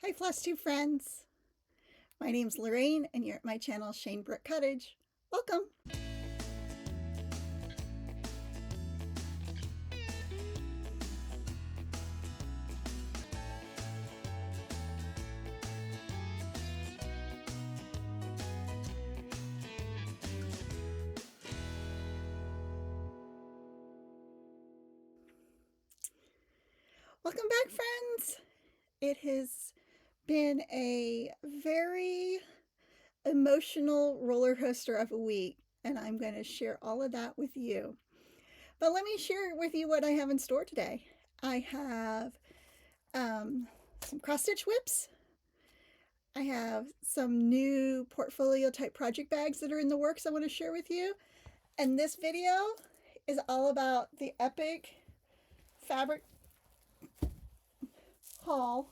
Hi Flosstube friends! My name's Lorraine and you're at my channel Shane Brook Cottage. Welcome! Welcome back friends! It has been a very emotional roller coaster of a week and I'm going to share all of that with you. But let me share with you what I have in store today. I have some cross stitch whips. I have some new portfolio type project bags that are in the works I want to share with you. And this video is all about the epic fabric haul.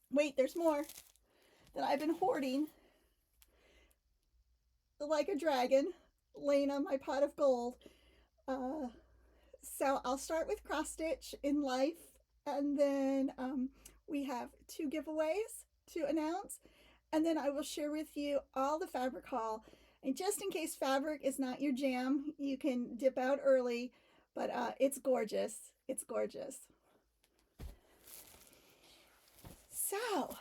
Wait, there's more that I've been hoarding like a dragon laying on my pot of gold. So I'll start with cross stitch in life, and then we have 2 giveaways to announce, and then I will share with you all the fabric haul. And just in case fabric is not your jam, you can dip out early, but it's gorgeous. It's gorgeous. So,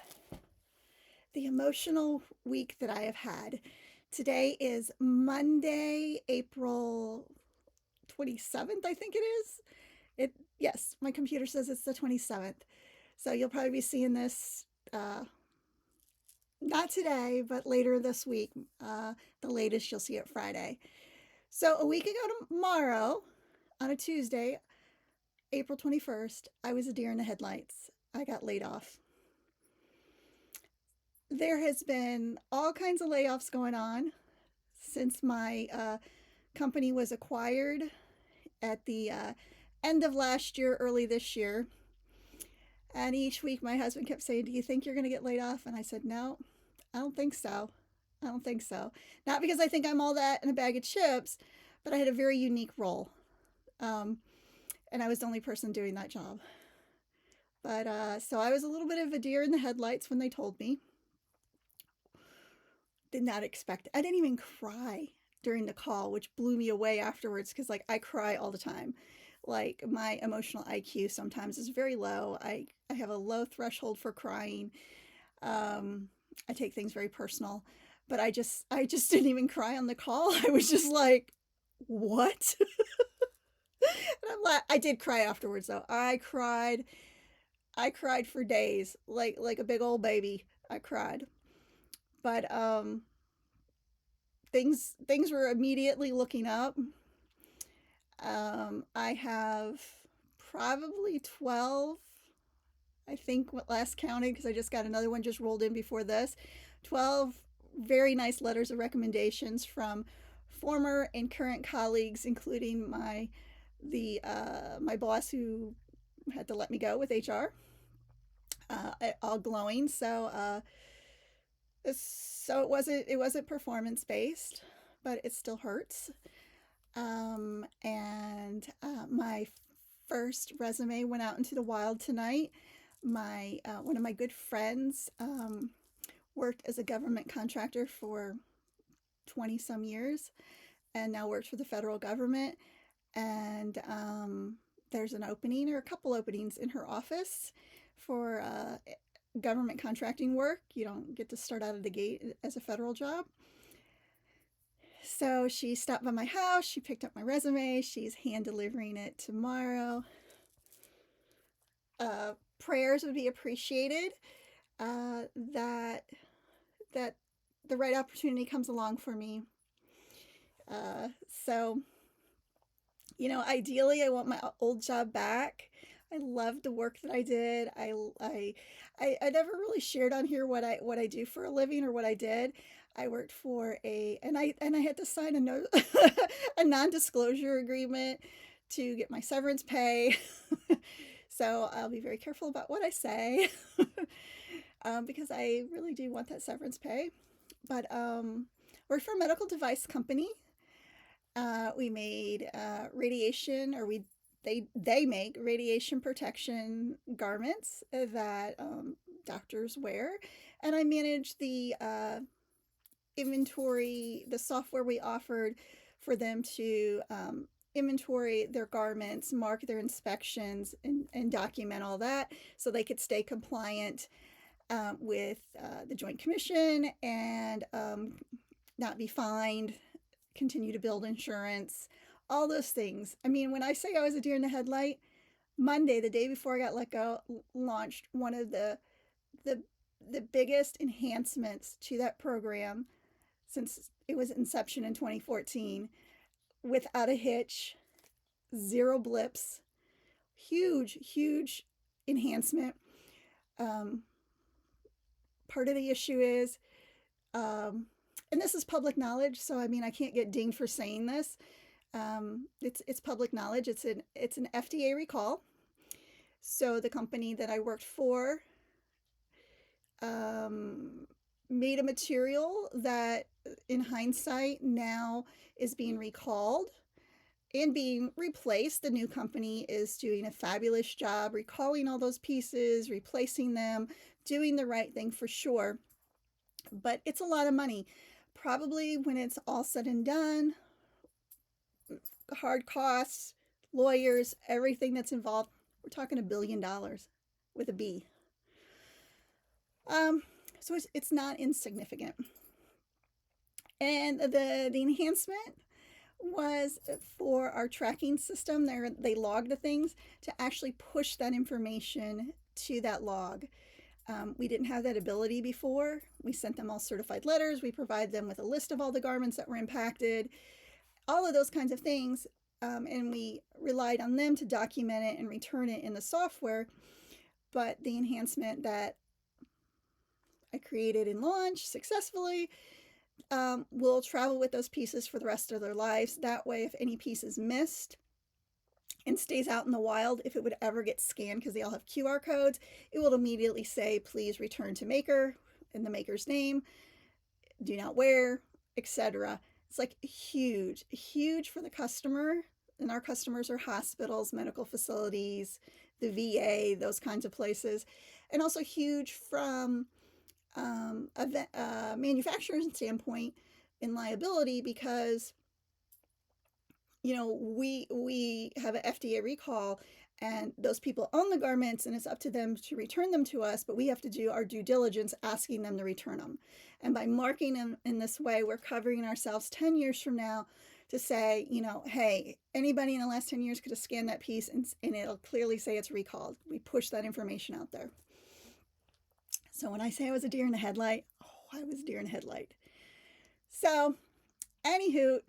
the emotional week that I have had. Today is Monday, April 27th, I think it is. Yes, my computer says it's the 27th. So you'll probably be seeing this not today, but later this week. The latest you'll see it Friday. So a week ago tomorrow, on a Tuesday, April 21st, I was a deer in the headlights. I got laid off. There has been all kinds of layoffs going on since my company was acquired at the end of last year, early this year. And each week my husband kept saying, "Do you think you're going to get laid off?" And I said, "No, I don't think so. I don't think so." Not because I think I'm all that in a bag of chips, but I had a very unique role. And I was the only person doing that job. But so I was a little bit of a deer in the headlights when they told me. Did not expect it. I didn't even cry during the call, which blew me away afterwards because like I cry all the time. Like my emotional IQ sometimes is very low. I have a low threshold for crying. I take things very personal, but I just didn't even cry on the call. I was just like, what? And I did cry afterwards though. I cried for days, like a big old baby. I cried. But things were immediately looking up. I have probably 12, I think, last counted, because I just got another one just rolled in before this. 12 very nice letters of recommendations from former and current colleagues, including my boss who had to let me go with HR. All glowing. So it wasn't performance based, but it still hurts. And my first resume went out into the wild tonight. My one of my good friends worked as a government contractor for 20 some years and now works for the federal government. And there's an opening or a couple openings in her office for government contracting work. You don't get to start out of the gate as a federal job. So she stopped by my house. She picked up my resume. She's hand delivering it tomorrow. Prayers would be appreciated that the right opportunity comes along for me. So, you know, ideally, I want my old job back. I loved the work that I did. I never really shared on here what I do for a living or what I did. I worked for and I had to sign a non-disclosure agreement to get my severance pay. So I'll be very careful about what I say because I really do want that severance pay. But worked for a medical device company. We made radiation, or they make radiation protection garments that doctors wear. And I manage the inventory, the software we offered for them to inventory their garments, mark their inspections, and document all that so they could stay compliant with the Joint Commission and not be fined, continue to build insurance, all those things. I mean, when I say I was a deer in the headlight, Monday, the day before I got let go, launched one of the biggest enhancements to that program since it was inception in 2014, without a hitch, zero blips, huge enhancement. Part of the issue is, and this is public knowledge, so I mean I can't get dinged for saying this. It's public knowledge. It's an FDA recall. So the company that I worked for made a material that, in hindsight, now is being recalled and being replaced. The new company is doing a fabulous job recalling all those pieces, replacing them, doing the right thing for sure. But it's a lot of money. Probably when it's all said and done, hard costs, lawyers, everything that's involved, we're talking $1 billion with a B. So it's not insignificant. And the enhancement was for our tracking system. They log the things to actually push that information to that log. We didn't have that ability before. We sent them all certified letters. We provide them with a list of all the garments that were impacted, all of those kinds of things. And we relied on them to document it and return it in the software. But the enhancement that I created and launched successfully will travel with those pieces for the rest of their lives. That way, if any piece is missed and stays out in the wild, if it would ever get scanned, because they all have QR codes, it will immediately say, please return to maker, in the maker's name, do not wear, etc. It's like huge for the customer. And our customers are hospitals, medical facilities, the VA, those kinds of places. And also huge from a manufacturer's standpoint in liability, because we have an FDA recall and those people own the garments and it's up to them to return them to us, but we have to do our due diligence asking them to return them. And by marking them in this way, we're covering ourselves 10 years from now to say, hey, anybody in the last 10 years could have scanned that piece and it'll clearly say it's recalled. We push that information out there. So when I say I was a deer in the headlight, I was a deer in the headlight. So, anywho,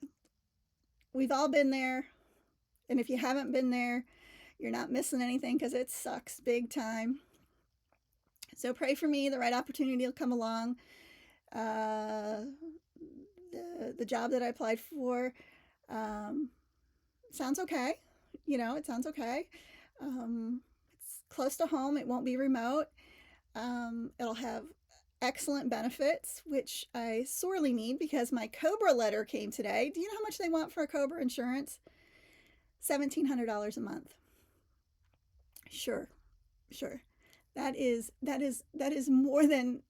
we've all been there. And if you haven't been there, you're not missing anything, because it sucks big time. So pray for me. The right opportunity will come along. The job that I applied for sounds okay. It sounds okay. It's close to home. It won't be remote. It'll have excellent benefits, which I sorely need because my COBRA letter came today. Do you know how much they want for a COBRA insurance? $1,700 a month. Sure. That is more than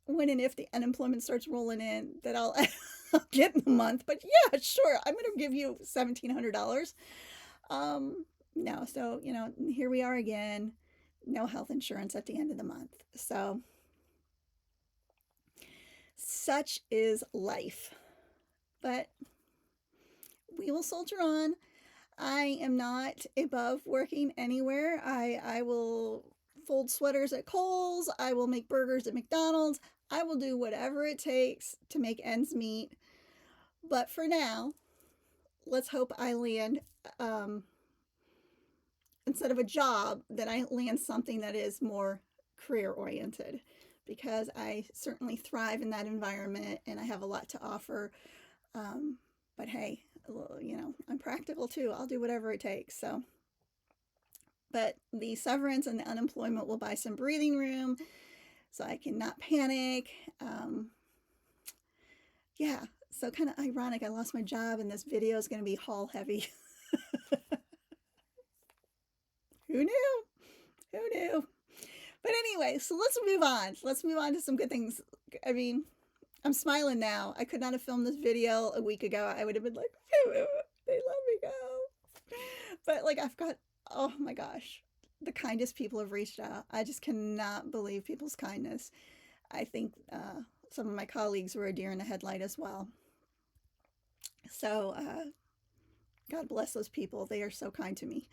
when and if the unemployment starts rolling in that I'll get in a month. But yeah, sure, I'm going to give you $1,700. No, so here we are again. No health insurance at the end of the month. So such is life. But we will soldier on. I am not above working anywhere. I will fold sweaters at Kohl's. I will make burgers at McDonald's. I will do whatever it takes to make ends meet. But for now, let's hope I land, instead of a job, that I land something that is more career-oriented, because I certainly thrive in that environment and I have a lot to offer. But hey, I'm practical too. I'll do whatever it takes. So, but the severance and the unemployment will buy some breathing room so I can not panic. Yeah, so kind of ironic. I lost my job and this video is going to be haul heavy. Who knew? But anyway, so let's move on. Let's move on to some good things. I mean, I'm smiling now. I could not have filmed this video a week ago. I would have been like, they let me go. But like, I've got, oh my gosh, the kindest people have reached out. I just cannot believe people's kindness. I think some of my colleagues were a deer in the headlight as well. So, God bless those people. They are so kind to me.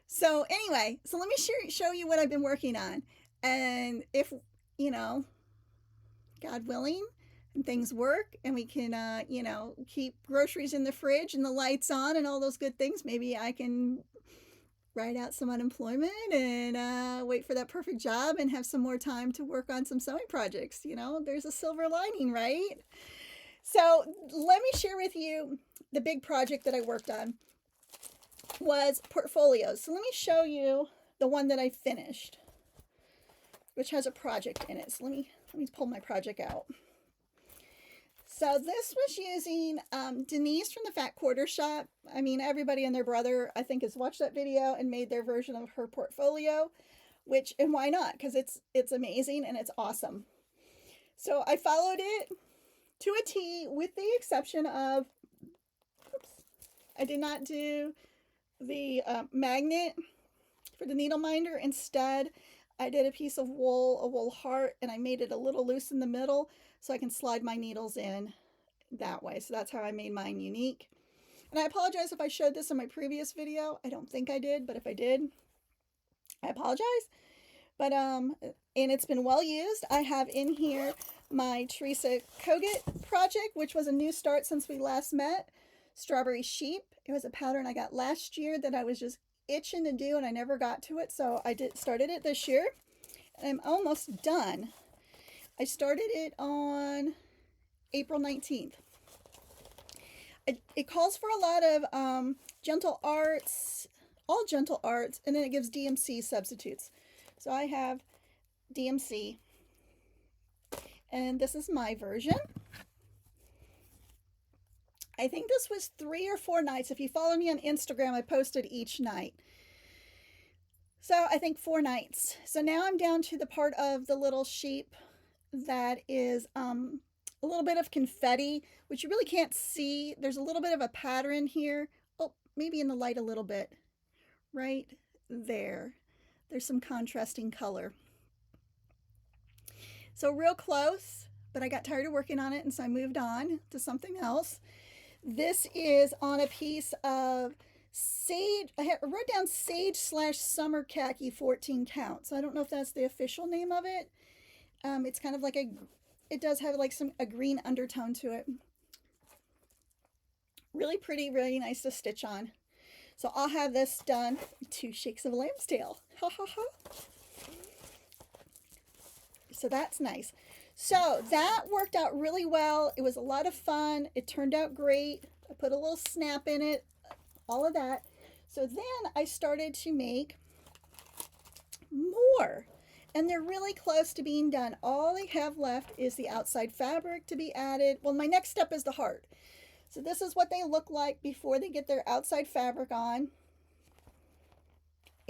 So anyway, so let me show you what I've been working on. And if, you know, God willing, and things work and we can, you know, keep groceries in the fridge and the lights on and all those good things, maybe I can ride out some unemployment and wait for that perfect job and have some more time to work on some sewing projects. You know, there's a silver lining, right? So let me share with you the big project that I worked on was portfolios. So let me show you the one that I finished, which has a project in it. So let me pull my project out. So this was using Denise from the Fat Quarter Shop. I mean, everybody and their brother, I think, has watched that video and made their version of her portfolio, which, and why not? Because it's amazing and it's awesome. So I followed it to a T with the exception of, oops, I did not do the magnet for the needle minder. Instead, I did a piece of wool, a wool heart, and I made it a little loose in the middle so I can slide my needles in that way. So that's how I made mine unique. And I apologize if I showed this in my previous video. I don't think I did, but if I did, I apologize. But and it's been well used. I have in here my Teresa Kogut project, which was a new start since we last met. Strawberry Sheep. It was a pattern I got last year that I was just itching to do and I never got to it, so I started it this year. I'm almost done. I started it on April 19th. It calls for a lot of gentle arts, all gentle arts, and then it gives DMC substitutes. So I have DMC, and this is my version. I think this was 3 or 4 nights. If you follow me on Instagram, I posted each night. So I think 4 nights. So now I'm down to the part of the little sheep that is a little bit of confetti, which you really can't see. There's a little bit of a pattern here. Oh, maybe in the light a little bit. Right there. There's some contrasting color. So real close, but I got tired of working on it, and so I moved on to something else. This is on a piece of sage. I wrote down sage/summer khaki 14 count. So I don't know if that's the official name of it. It's kind of like it does have like a green undertone to it. Really pretty, really nice to stitch on. So I'll have this done. 2 shakes of a lamb's tail. Ha ha ha. So that's nice. So that worked out really well. It was a lot of fun. It turned out great. I put a little snap in it, all of that. So then I started to make more, and they're really close to being done. All they have left is the outside fabric to be added. Well, my next step is the heart. So this is what they look like before they get their outside fabric on.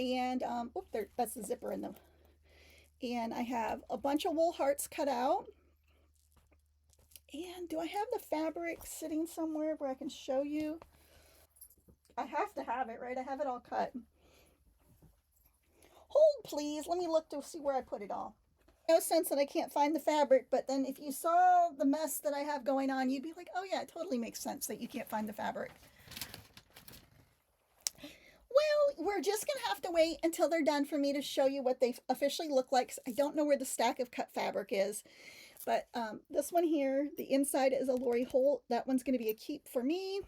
And, that's the zipper in them. And I have a bunch of wool hearts cut out. And do I have the fabric sitting somewhere where I can show you? I have to have it, right? I have it all cut. Hold, please. Let me look to see where I put it all. No sense that I can't find the fabric, but then if you saw the mess that I have going on, you'd be like, oh yeah, it totally makes sense that you can't find the fabric. Well, we're just going to have to wait until they're done for me to show you what they officially look like. I don't know where the stack of cut fabric is. But this one here, the inside is a Lori Holt. That one's going to be a keep for me.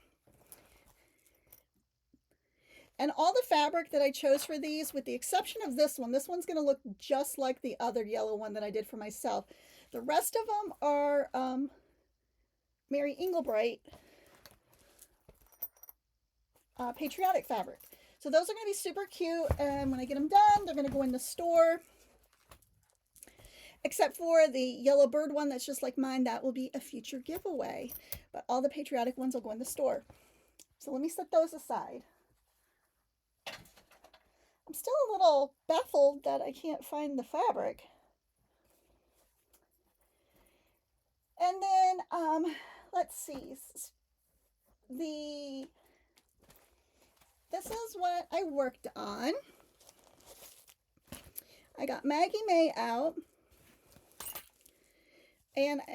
And all the fabric that I chose for these, with the exception of this one's going to look just like the other yellow one that I did for myself. The rest of them are Mary Engelbright patriotic fabric. So those are going to be super cute, and when I get them done, they're going to go in the store. Except for the yellow bird one that's just like mine, that will be a future giveaway. But all the patriotic ones will go in the store. So let me set those aside. I'm still a little baffled that I can't find the fabric. And then, let's see. The This is what I worked on. I got Maggie May out, and I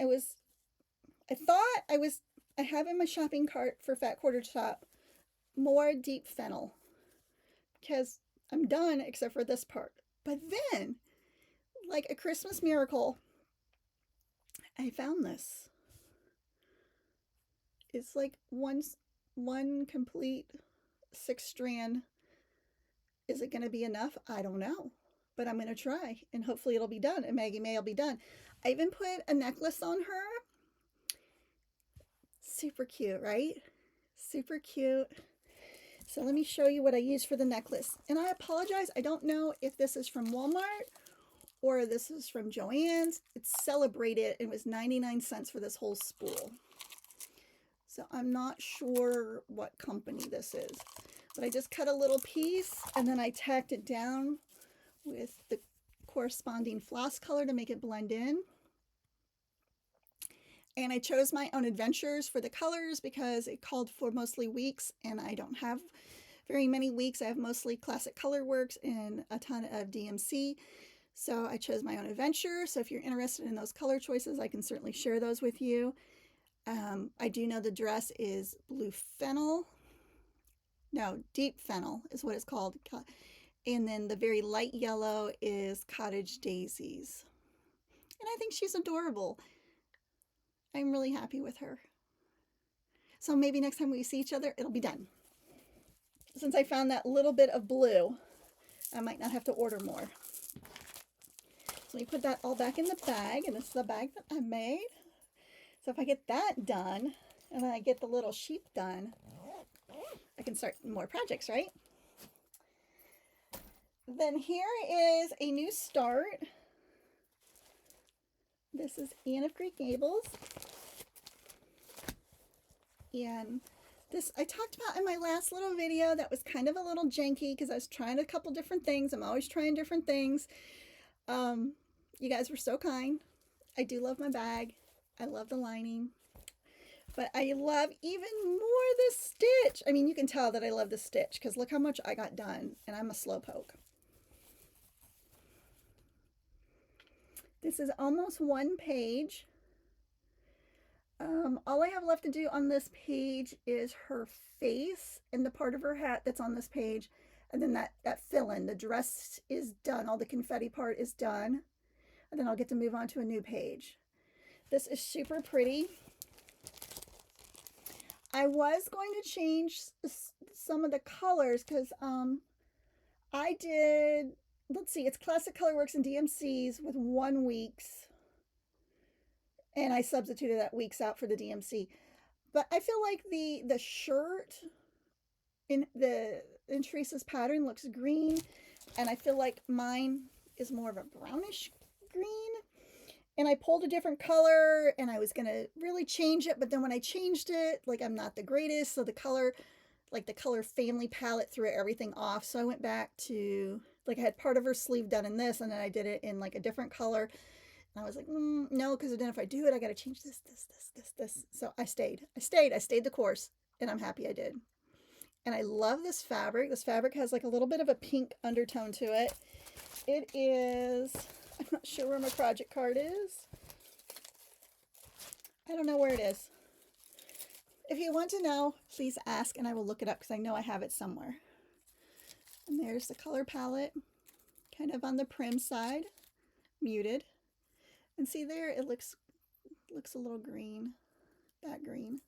have in my shopping cart for Fat Quarter Shop more deep fennel because I'm done except for this part. But then, like a Christmas miracle, I found this. It's like one complete 6-strand. Is it going to be enough? I don't know. But I'm going to try, and hopefully it'll be done, and Maggie May will be done. I even put a necklace on her. Super cute, right? Super cute. So let me show you what I used for the necklace. And I apologize, I don't know if this is from Walmart or this is from Joann's. It's celebrated. It was 99 cents for this whole spool. So I'm not sure what company this is. But I just cut a little piece and then I tacked it down with the corresponding floss color to make it blend in. And I chose my own adventures for the colors because it called for mostly weeks, and I don't have very many weeks. I have mostly classic Colorworks and a ton of DMC. So I chose my own adventure. So if you're interested in those color choices, I can certainly share those with you. I do know the dress is blue fennel. No, deep fennel is what it's called. And then the very light yellow is cottage daisies. And I think she's adorable. I'm really happy with her. So maybe next time we see each other, it'll be done. Since I found that little bit of blue, I might not have to order more. So let me put that all back in the bag, and this is the bag that I made. So if I get that done, and then I get the little sheep done, I can start more projects, right? Then here is a new start. This is Anne of Green Gables. And this I talked about in my last little video that was kind of a little janky because I was trying a couple different things. I'm always trying different things. You guys were so kind. I do love my bag. I love the lining. But I love even more the stitch. I mean, you can tell that I love the stitch because look how much I got done. And I'm a slowpoke. This is almost one page. All I have left to do on this page is her face and the part of her hat that's on this page. And then that fill-in. The dress is done. All the confetti part is done. And then I'll get to move on to a new page. This is super pretty. I was going to change some of the colors because I did, let's see, it's Classic Colorworks and DMCs with 1 week's. And I substituted that weeks out for the DMC. But I feel like the shirt in Teresa's pattern looks green. And I feel like mine is more of a brownish green. And I pulled a different color and I was going to really change it. But then when I changed it, like I'm not the greatest. So the color, like the color family palette threw everything off. So I went back to, like I had part of her sleeve done in this and then I did it in like a different color. And I was like, no, because then if I do it, I got to change this. So I stayed the course, and I'm happy I did. And I love this fabric. This fabric has like a little bit of a pink undertone to it. It is, I'm not sure where my project card is. I don't know where it is. If you want to know, please ask, and I will look it up because I know I have it somewhere. And there's the color palette, kind of on the prim side, muted. And see there, it looks a little green, that green.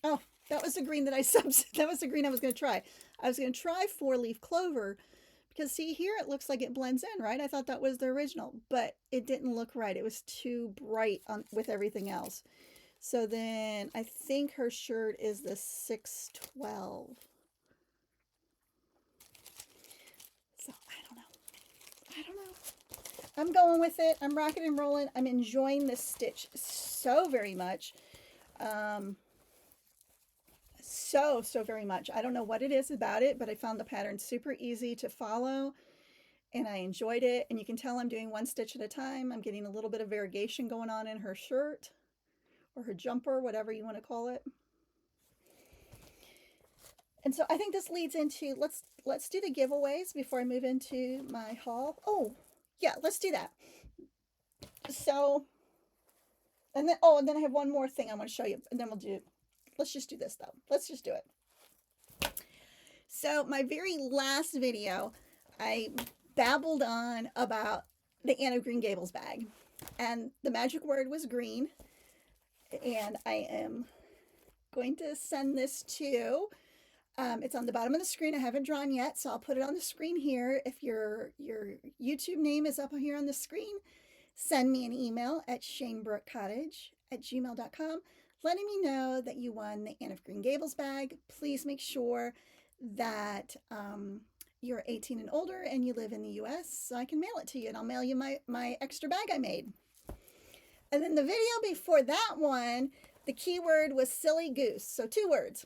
Oh, that was the green that that was the green I was going to try. I was going to try 4-leaf clover because see here, it looks like it blends in, right? I thought that was the original, but it didn't look right. It was too bright with everything else. So then I think her shirt is the 612. So I don't know. I'm going with it. I'm rocking and rolling. I'm enjoying this stitch so very much. so, so very much. I don't know what it is about it, but I found the pattern super easy to follow and I enjoyed it. And you can tell I'm doing one stitch at a time. I'm getting a little bit of variegation going on in her shirt or her jumper, whatever you want to call it. And so I think this leads into, let's do the giveaways before I move into my haul. Oh, yeah, let's do that. So, and then I have one more thing I want to show you, and then let's just do this though. Let's just do it. So my very last video, I babbled on about the Anne of Green Gables bag, and the magic word was green, and I am going to send this to, it's on the bottom of the screen. I haven't drawn yet, so I'll put it on the screen here. If your YouTube name is up here on the screen, send me an email at shanebrookcottage@gmail.com letting me know that you won the Anne of Green Gables bag. Please make sure that you're 18 and older and you live in the US so I can mail it to you, and I'll mail you my extra bag I made. And then the video before that one, the keyword was silly goose, so 2 words.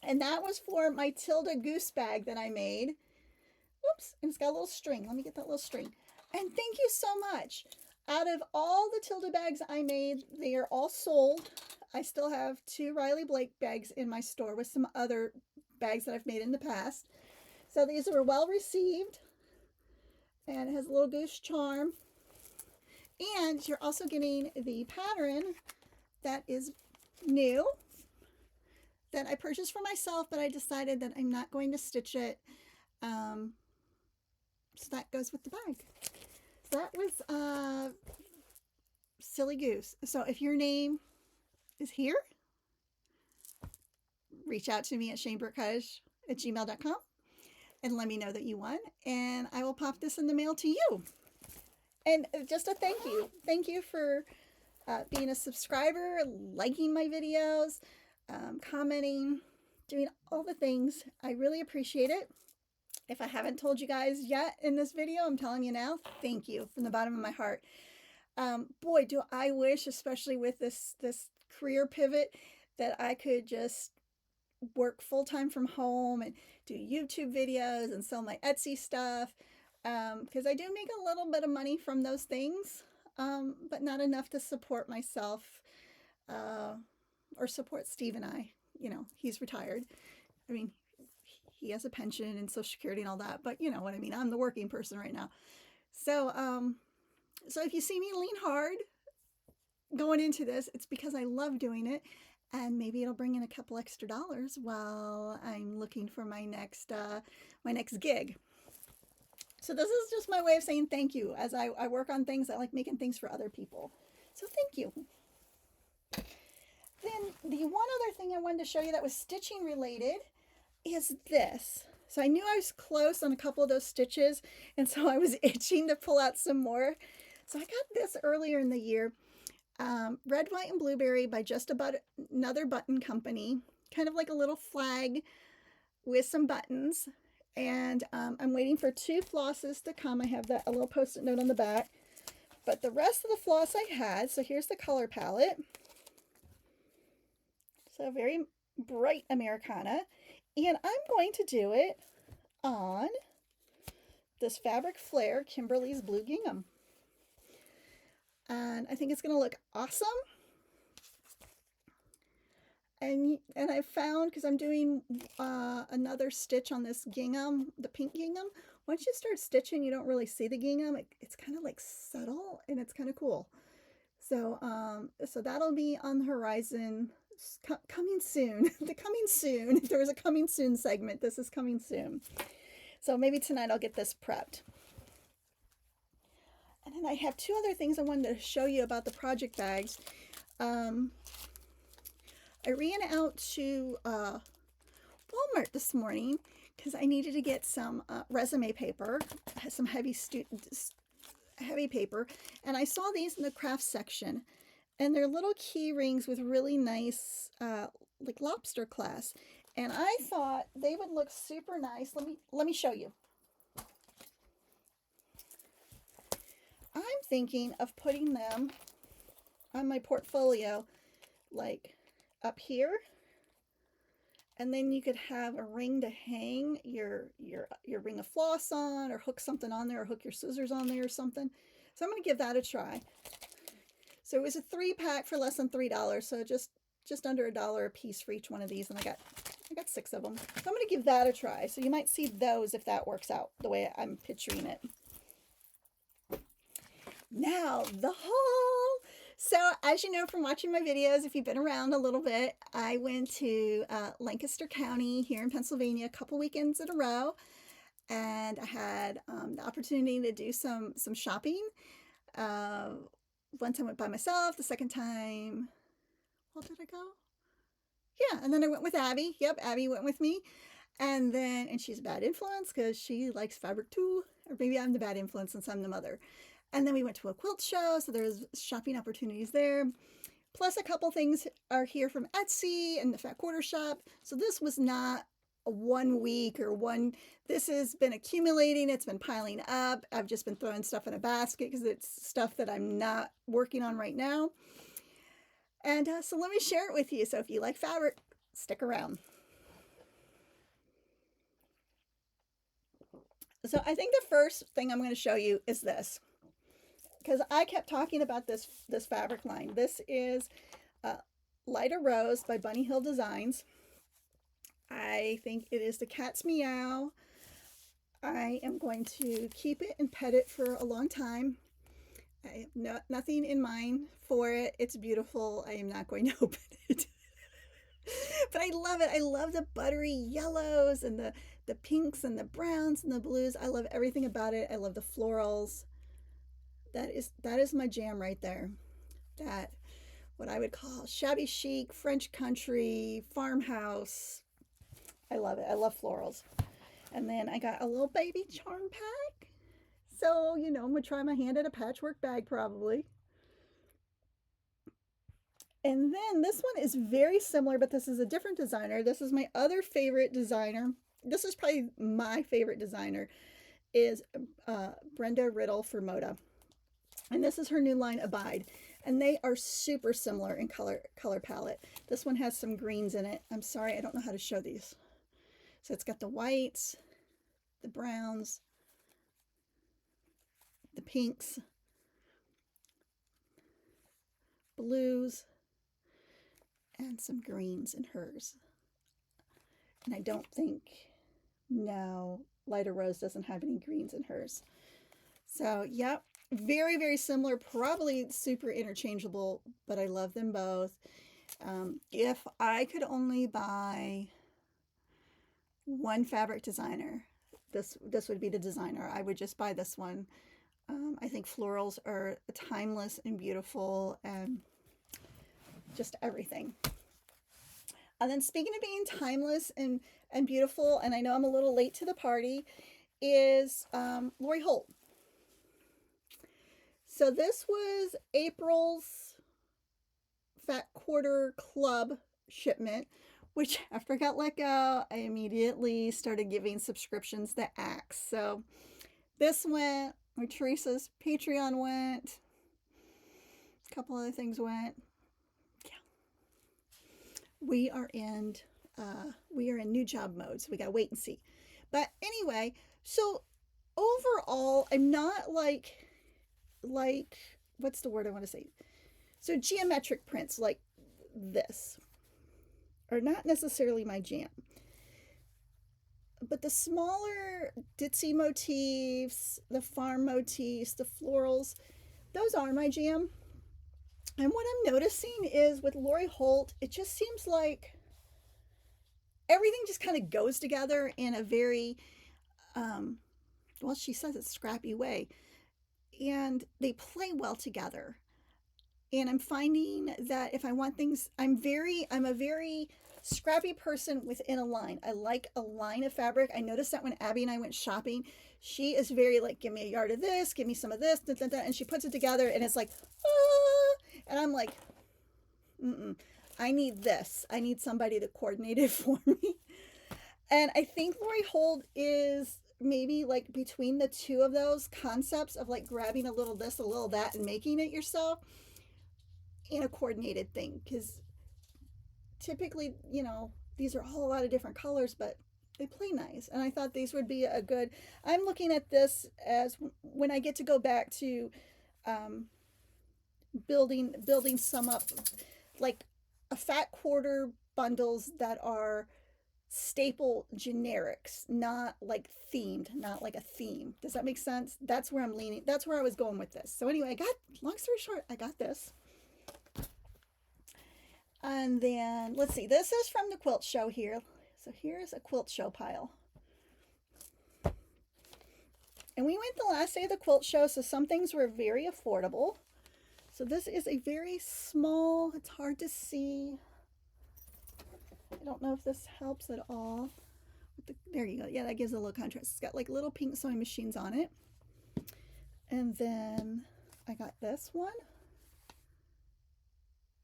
And that was for my Tilda goose bag that I made. Oops, and it's got a little string. Let me get that little string. And thank you so much. Out of all the Tilda bags I made, they are all sold. I still have 2 Riley Blake bags in my store with some other bags that I've made in the past. So these were well received. And it has a little goose charm. And you're also getting the pattern that is new, that I purchased for myself, but I decided that I'm not going to stitch it. So that goes with the bag. So that was Silly Goose. So if your name is here, reach out to me at shanebrookcottage@gmail.com and let me know that you won, and I will pop this in the mail to you. And just a thank you. Thank you for being a subscriber, liking my videos, commenting, doing all the things. I really appreciate it. If I haven't told you guys yet in this video, I'm telling you now, thank you from the bottom of my heart. Boy, do I wish, especially with this career pivot, that I could just work full-time from home and do YouTube videos and sell my Etsy stuff, because I do make a little bit of money from those things, but not enough to support myself or support Steve and I. You know, he's retired. I mean, he has a pension and Social Security and all that, but you know what I mean. I'm the working person right now. So, so if you see me lean hard going into this, it's because I love doing it, and maybe it'll bring in a couple extra dollars while I'm looking for my next gig. So this is just my way of saying thank you. As I work on things, I like making things for other people. So thank you. Then the one other thing I wanted to show you that was stitching related is this. So I knew I was close on a couple of those stitches, and so I was itching to pull out some more. So I got this earlier in the year. Red, White, and Blueberry by Just About Another Button Company. Kind of like a little flag with some buttons. And I'm waiting for 2 flosses to come. I have that a little post-it note on the back. But the rest of the floss I had, so here's the color palette. So very bright Americana. And I'm going to do it on this Fabric Flair Kimberly's Blue Gingham. And I think it's going to look awesome. And I found, because I'm doing another stitch on this gingham, the pink gingham, once you start stitching, you don't really see the gingham. It's kind of like subtle, and it's kind of cool. So, so that'll be on the horizon, coming soon. The coming soon. If there was a coming soon segment, this is coming soon. So maybe tonight I'll get this prepped. And then I have 2 other things I wanted to show you about the project bags. I ran out to Walmart this morning because I needed to get some resume paper, some heavy paper, and I saw these in the craft section, and they're little key rings with really nice like lobster clasp, and I thought they would look super nice. Let me show you. I'm thinking of putting them on my portfolio, like up here, and then you could have a ring to hang your ring of floss on, or hook something on there, or hook your scissors on there or something. So I'm going to give that a try. So it was a 3-pack for less than $3, so just under $1 a piece for each one of these, and I got 6 of them. So I'm going to give that a try. So you might see those if that works out the way I'm picturing it. Now, the haul. So as you know from watching my videos, if you've been around a little bit, I went to Lancaster County here in Pennsylvania a couple weekends in a row, and I had the opportunity to do some shopping. One time I went by myself, the second time, well, did I go? Yeah, and then I went with Abby. Yep, Abby went with me. And she's a bad influence because she likes fabric too. Or maybe I'm the bad influence since I'm the mother. And then we went to a quilt show, so there's shopping opportunities there. Plus a couple things are here from Etsy and the Fat Quarter Shop. So this was not a 1 week or one, this has been accumulating, it's been piling up. I've just been throwing stuff in a basket because it's stuff that I'm not working on right now. And so let me share it with you. So if you like fabric, stick around. So I think the first thing I'm going to show you is this, because I kept talking about this fabric line. This is Lighter Rose by Bunny Hill Designs. I think it is the cat's meow. I am going to keep it and pet it for a long time. I have nothing in mind for it. It's beautiful. I am not going to open it. But I love it. I love the buttery yellows and the pinks and the browns and the blues. I love everything about it. I love the florals. That is my jam right there. That, what I would call shabby chic, French country, farmhouse. I love it. I love florals. And then I got a little baby charm pack. So, you know, I'm going to try my hand at a patchwork bag probably. And then this one is very similar, but this is a different designer. This is my other favorite designer. This is probably my favorite designer, is Brenda Riddle for Moda. And this is her new line, Abide. And they are super similar in color palette. This one has some greens in it. I'm sorry, I don't know how to show these. So it's got the whites, the browns, the pinks, blues, and some greens in hers. And I don't think, no, Lighter Rose doesn't have any greens in hers. So, yep, very, very similar, probably super interchangeable, but I love them both. If I could only buy one fabric designer, this would be the designer. I would just buy this one. I think florals are timeless and beautiful and just everything. And then speaking of being timeless and beautiful, and I know I'm a little late to the party, is Lori Holt. So this was April's Fat Quarter Club shipment, which after I got let go, I immediately started giving subscriptions to Axe. So this went, or Teresa's Patreon went, a couple other things went. Yeah. We are in new job mode, so we gotta wait and see. But anyway, so overall, I'm not like what's the word I want to say? So geometric prints like this are not necessarily my jam. But the smaller ditzy motifs, the farm motifs, the florals, those are my jam. And what I'm noticing is with Lori Holt, it just seems like everything just kind of goes together in a very, well, she says it's scrappy way. And they play well together. And I'm finding that if I want things, I'm a very scrappy person within a line. I like a line of fabric. I noticed that when Abby and I went shopping, she is very like, give me a yard of this, give me some of this, da, da, da, and she puts it together and it's like, ah, and I'm like, I need this. I need somebody to coordinate it for me. And I think Lori Holt is maybe like between the two of those concepts of like grabbing a little this, a little that, and making it yourself in a coordinated thing. Because typically, you know, these are all a lot of different colors, but they play nice. And I thought these would be a good, I'm looking at this as when I get to go back to um, building some up, like a fat quarter bundles that are staple generics, not like themed, not like a theme. Does that make sense? That's where I'm leaning. That's where I was going with this. So anyway, I got, long story short, I got this. And then let's see, this is from the quilt show here. So here's a quilt show pile. And we went the last day of the quilt show, so some things were very affordable. So this is a very small, it's hard to see. I don't know if this helps at all. There you go. Yeah, that gives a little contrast. It's got like little pink sewing machines on it. And then I got this one.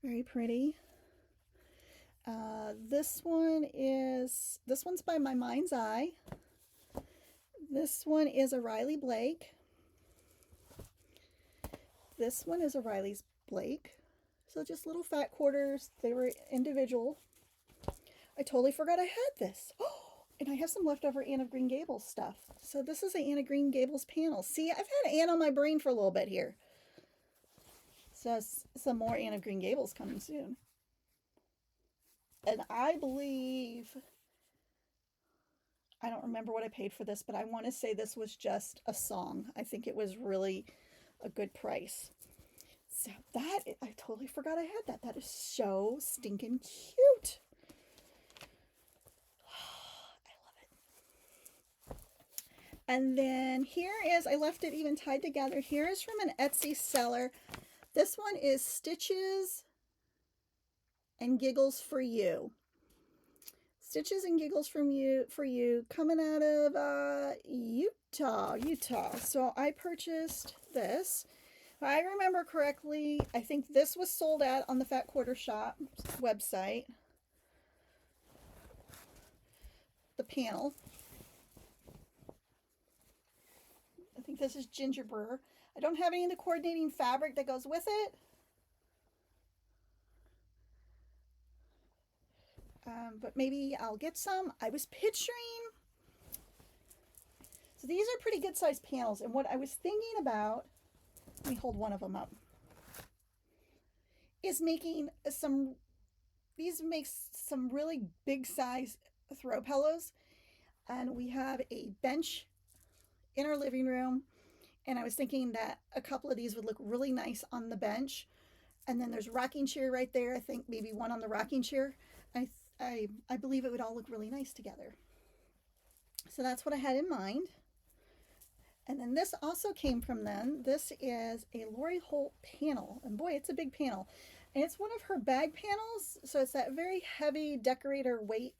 Very pretty. This one's by My Mind's Eye. This one is a Riley Blake. This one is a Riley's Blake. So just little fat quarters. They were individual. I totally forgot I had this. Oh, and I have some leftover Anne of Green Gables stuff. So this is an Anne of Green Gables panel. See, I've had Anne on my brain for a little bit here. So some more Anne of Green Gables coming soon. And I believe, I don't remember what I paid for this, but I want to say this was just a song. I think it was really a good price. So that, I totally forgot I had that. That is so stinking cute. I love it. And then here is, I left it even tied together. Here is from an Etsy seller. This one is Stitches and Giggles for You. Stitches and Giggles for you, coming out of Utah. So I purchased this. If I remember correctly, I think this was sold out on the Fat Quarter Shop website. The panel. I think this is gingerbread. I don't have any of the coordinating fabric that goes with it. But maybe I'll get some. I was picturing, so these are pretty good sized panels, and what I was thinking about, let me hold one of them up, is making some, these make some really big size throw pillows. And we have a bench in our living room, and I was thinking that a couple of these would look really nice on the bench. And then there's a rocking chair right there. I think maybe one on the rocking chair. I believe it would all look really nice together. So that's what I had in mind. And then this also came from them. This is a Lori Holt panel. And boy, it's a big panel. And it's one of her bag panels. So it's that very heavy decorator weight.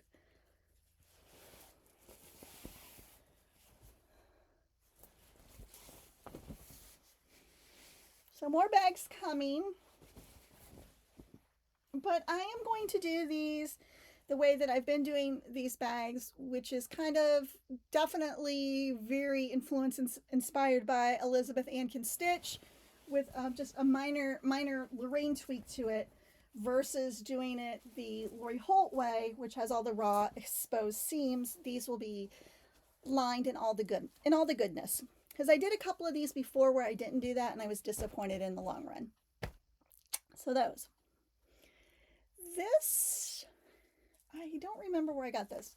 So more bags coming. But I am going to do these the way that I've been doing these bags, which is kind of definitely very influenced and inspired by Elizabeth Ann Can Stitch, with just a minor Lorraine tweak to it, versus doing it the Lori Holt way, which has all the raw exposed seams. These will be lined in all the goodness. Because I did a couple of these before where I didn't do that, and I was disappointed in the long run. So those. This, I don't remember where I got this.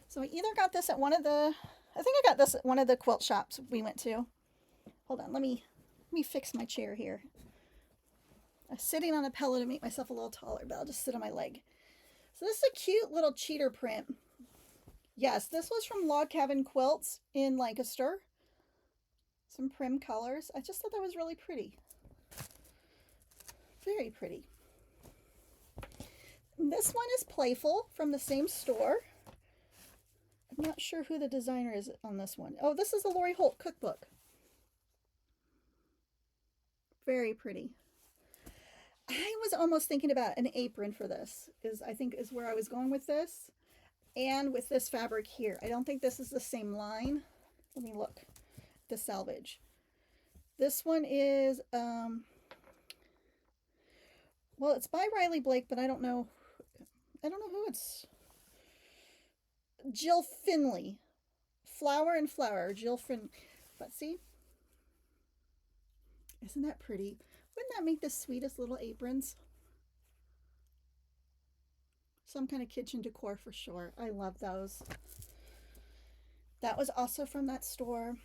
So I either got this at one of the, I think I got this at one of the quilt shops we went to. Hold on, let me fix my chair here. I'm sitting on a pillow to make myself a little taller, but I'll just sit on my leg. So this is a cute little cheater print. Yes, this was from Log Cabin Quilts in Lancaster. Some prim colors. I just thought that was really pretty. Very pretty. This one is Playful from the same store. I'm not sure who the designer is on this one. Oh, this is the Lori Holt cookbook. Very pretty. I was almost thinking about an apron for this, I think is where I was going with this. And with this fabric here. I don't think this is the same line. Let me look. The selvage. This one is, well, it's by Riley Blake, but I don't know who it's. Jill Finley. Flower and Flower, Jill Finley. But see, isn't that pretty? Wouldn't that make the sweetest little aprons? Some kind of kitchen decor for sure. I love those. That was also from that store.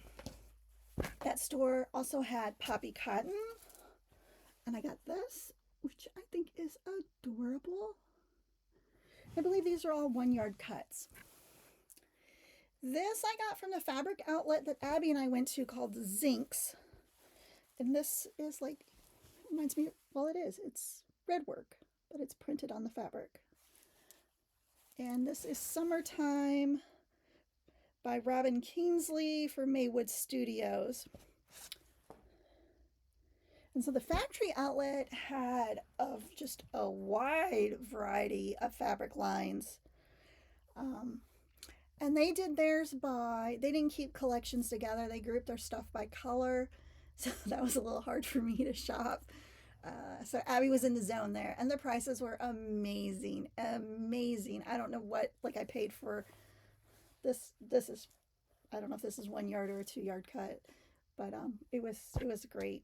That store also had poppy cotton. And I got this, which I think is adorable. I believe these are all 1 yard cuts. This I got from the fabric outlet that Abby and I went to called Zinks. And this is like, reminds me, well, it is. It's red work, but it's printed on the fabric. And this is Summertime by Robin Kingsley for Maywood Studios. And so the factory outlet had of just a wide variety of fabric lines. And they did theirs by, they didn't keep collections together. They grouped their stuff by color. So that was a little hard for me to shop. So Abby was in the zone there. And the prices were amazing. Amazing. I don't know what, like I paid for this. This is, I don't know if this is 1 yard or a 2 yard cut. But it was great.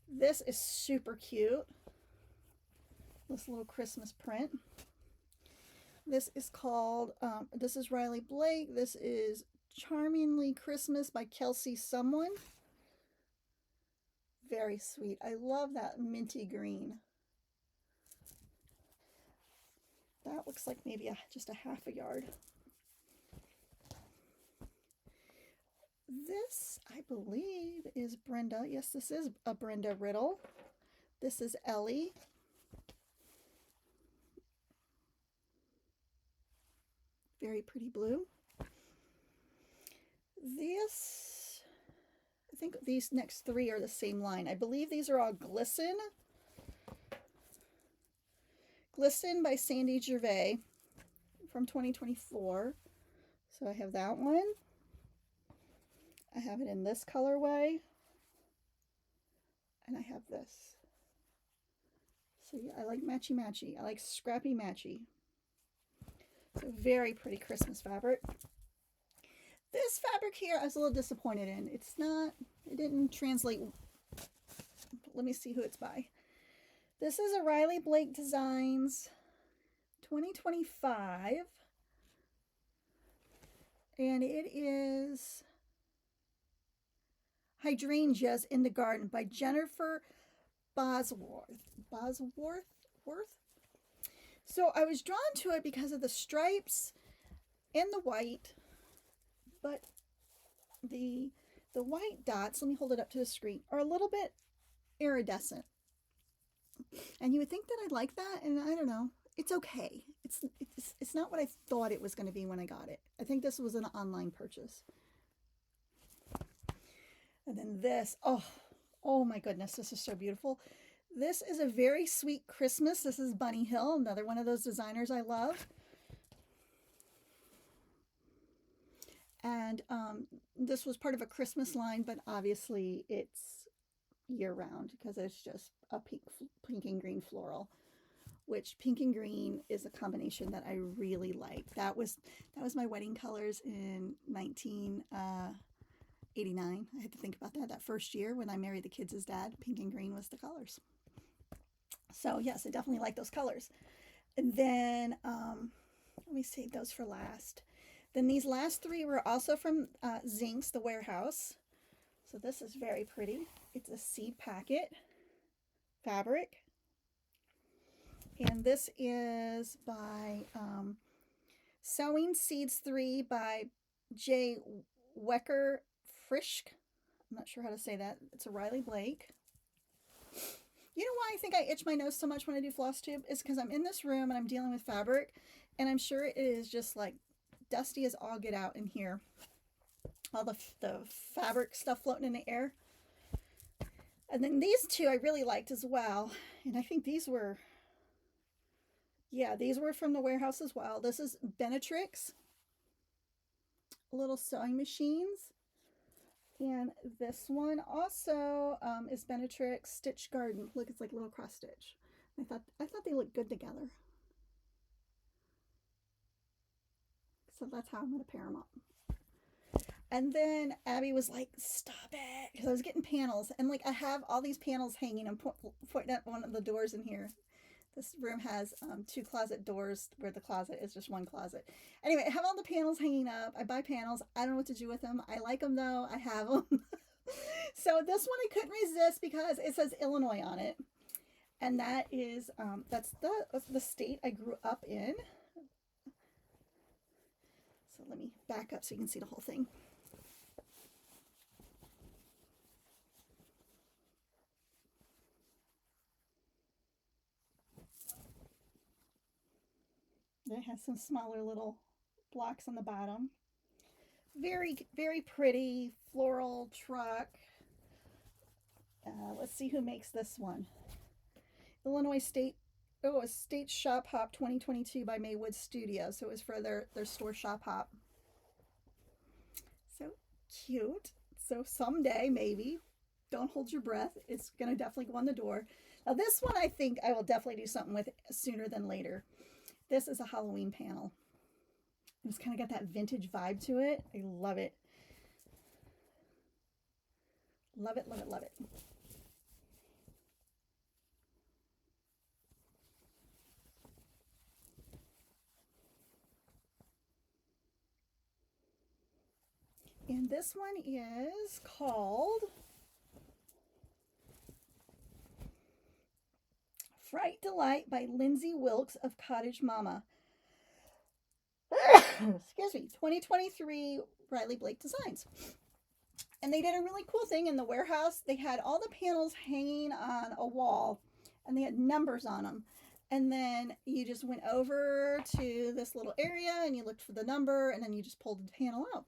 This is super cute. This little Christmas print. This is called, this is Riley Blake. This is Charmingly Christmas by Kelsey Someone. Very sweet. I love that minty green. That looks like maybe just a half a yard. This, I believe, is Brenda. Yes, this is a Brenda Riddle. This is Ellie. Very pretty blue. This, I think these next three are the same line. I believe these are all Glisten. Glisten by Sandy Gervais from 2024. So I have that one. I have it in this colorway. And I have this. So yeah, I like matchy-matchy. I like scrappy-matchy. So very pretty Christmas fabric. This fabric here I was a little disappointed in. It's not, it didn't translate. Let me see who it's by. This is a Riley Blake Designs 2025. And it is Hydrangeas in the Garden by Jennifer Bosworth. So I was drawn to it because of the stripes and the white, but the white dots, let me hold it up to the screen, are a little bit iridescent. And you would think that I'd like that, and I don't know. It's okay. It's not what I thought it was going to be when I got it. I think this was an online purchase. And then this, oh my goodness, this is so beautiful. This is a Very Sweet Christmas. This is Bunny Hill, another one of those designers I love. And this was part of a Christmas line, but obviously it's year-round because it's just a pink and green floral, which pink and green is a combination that I really like. That was my wedding colors in 1989. I had to think about that first year when I married the kids' dad. Pink and green was the colors. So yes, I definitely like those colors. And then let me save those for last. Then these last three were also from Zinks, the warehouse. So this is very pretty. It's a seed packet fabric. And this is by Sewing Seeds 3 by J. Wecker Frisch. I'm not sure how to say that. It's a Riley Blake. You know why I think I itch my nose so much when I do Flosstube? Is because I'm in this room and I'm dealing with fabric, and I'm sure it is just like dusty as all get out in here. All the fabric stuff floating in the air. And then these two I really liked as well. And I think these were, yeah, these were from the warehouse as well. This is Benetrix Little Sewing Machines. And this one also is Benetrix Stitch Garden. Look, it's like a little cross stitch. I thought they looked good together. So that's how I'm going to pair them up. And then Abby was like, stop it. Because I was getting panels. And like I have all these panels hanging. I'm pointing at one of the doors in here. This room has 2 closet doors where the closet is just one closet. Anyway, I have all the panels hanging up. I buy panels. I don't know what to do with them. I like them though. I have them. So this one I couldn't resist because it says Illinois on it. And that is, that's the state I grew up in. So let me back up so you can see the whole thing. It has some smaller little blocks on the bottom. Very, very pretty floral truck. Let's see who makes this one. Illinois State, oh, a State Shop Hop 2022 by Maywood Studio. So it was for their store shop hop. So cute. So someday, maybe, don't hold your breath. It's going to definitely go on the door. Now this one I think I will definitely do something with sooner than later. This is a Halloween panel. It's kind of got that vintage vibe to it. I love it. Love it, love it, love it. And this one is called Fright Delight by Lindsay Wilkes of Cottage Mama. Excuse me, 2023 Riley Blake Designs. And they did a really cool thing in the warehouse. They had all the panels hanging on a wall and they had numbers on them. And then you just went over to this little area and you looked for the number and then you just pulled the panel out.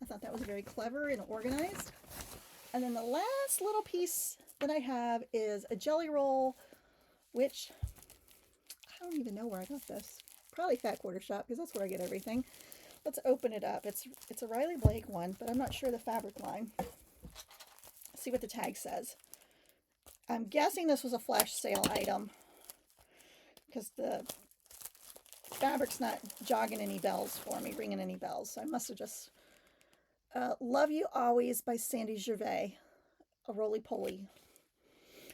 I thought that was very clever and organized. And then the last little piece that I have is a jelly roll, which I don't even know where I got this. Probably Fat Quarter Shop because that's where I get everything. Let's open it up. It's a Riley Blake one, but I'm not sure the fabric line. Let's see what the tag says. I'm guessing this was a flash sale item because the fabric's not jogging any bells for me, ringing any bells. So I must have just... Love You Always by Sandy Gervais, a roly-poly.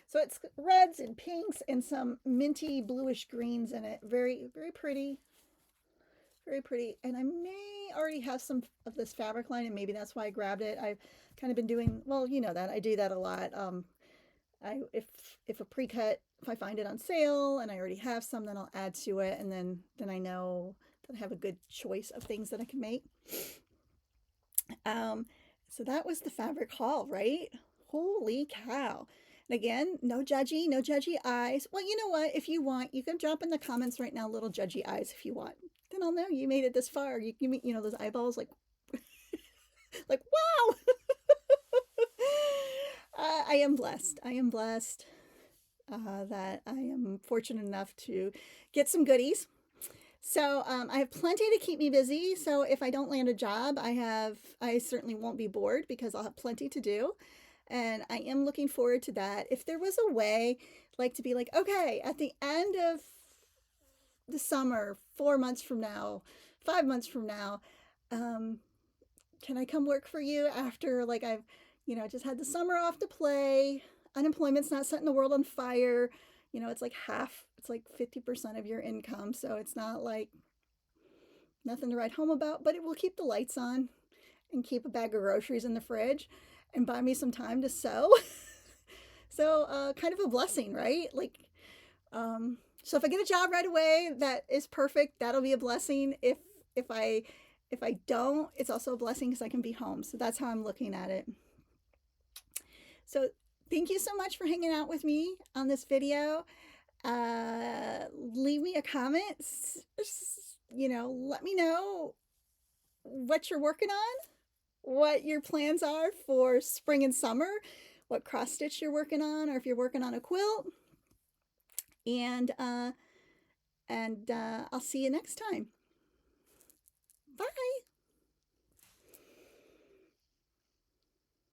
So it's reds and pinks and some minty bluish greens in it. Very, very pretty. Very pretty. And I may already have some of this fabric line and maybe that's why I grabbed it. I've kind of been doing, well, you know that. I do that a lot. If a pre-cut, if I find it on sale and I already have some, then I'll add to it. And then I know that I have a good choice of things that I can make. So that was the fabric haul, right? Holy cow. And again, no judgy eyes. Well, you know what? If you want, you can drop in the comments right now, little judgy eyes if you want. Then I'll know you made it this far. You know, those eyeballs like, like, wow. I am blessed. I am blessed that I am fortunate enough to get some goodies. So I have plenty to keep me busy. So if I don't land a job, I certainly won't be bored because I'll have plenty to do. And I am looking forward to that. If there was a way like to be like, okay, at the end of the summer, 4 months from now, 5 months from now, can I come work for you after like I've, you know, just had the summer off to play. Unemployment's not setting the world on fire. You know, it's like it's like 50% of your income. So it's not like nothing to write home about, but it will keep the lights on and keep a bag of groceries in the fridge and buy me some time to sew. So kind of a blessing, right? Like, so if I get a job right away, that is perfect. That'll be a blessing. If I don't, it's also a blessing because I can be home. So that's how I'm looking at it. So thank you so much for hanging out with me on this video. Leave me a comment. You know, let me know what you're working on, what your plans are for spring and summer, what cross stitch you're working on, or if you're working on a quilt. And I'll see you next time. Bye.